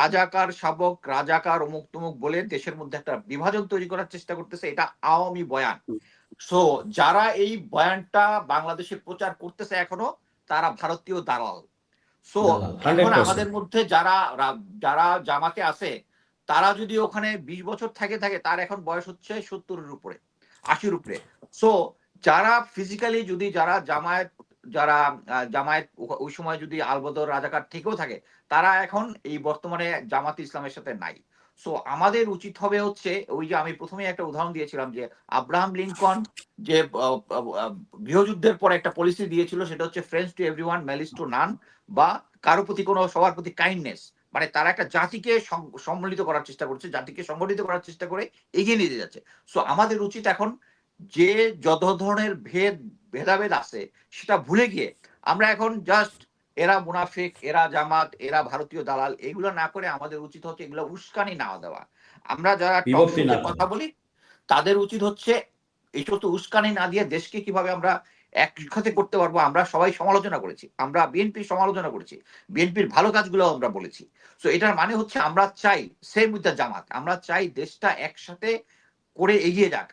রাজাকার শাবক, রাজাকার অমুক তমুক বলে দেশের মধ্যে একটা বিভাজন তৈরি করার চেষ্টা করতেছে। এটা আওয়ামী বয়ান। সো যারা এই বয়ানটা বাংলাদেশে প্রচার করতেছে এখনো, তারা ভারতীয় দালাল। সো দালাল এখন 100%। আমাদের মধ্যে যারা জামাতে আছে, তারা যদি ওখানে 20 বছর থাকে তার এখন বয়স হচ্ছে 70 এর উপরে, 80 এর উপরে। সো যারা ফিজিক্যালি যদি জামায়াত ওই সময় যদি আলবদর রাজাকার থেকেও থাকে, তারা এখন এই বর্তমানে জামাত ইসলামের সাথে নাই। সো আমাদের উচিত হবে হচ্ছে, ওই যে আমি প্রথমেই একটা উদাহরণ দিয়েছিলাম যে আব্রাহাম লিঙ্কন যে গৃহযুদ্ধের পরে একটা পলিসি দিয়েছিল, সেটা হচ্ছে friends to everyone, malice two নান, বা কারো প্রতি কোনো, সবার প্রতি কাইন্ডনেস। মানে তারা একটা জাতিকে সম্মিলিত করার চেষ্টা করছে, জাতিকে সংগঠিত করার চেষ্টা করে এগিয়ে নিয়ে যাচ্ছে। সো আমাদের উচিত এখন যে যত ধরনের ভেদাভেদ আছে সেটা ভুলে গিয়ে আমরা এখন জাস্ট এরা মুনাফিক, এরা জামাত, এরা ভারতীয় দালাল, এগুলো না করে আমাদের উচিত হচ্ছে এগুলো উস্কানি না দেওয়া। আমরা যারা টক বিভক্তি শোতে না কথা করা। বলি, তাদের উচিত হচ্ছে এই সমস্ত উস্কানি না দিয়ে দেশকে কিভাবে আমরা একসাথে করতে পারবো। আমরা সবাই সমালোচনা করেছি, আমরা বিএনপির সমালোচনা করেছি, বিএনপির ভালো কাজগুলো আমরা বলেছি। সো এটার মানে হচ্ছে আমরা চাই সেম উইথ দ্য জামাত, আমরা চাই দেশটা একসাথে করে এগিয়ে যাক।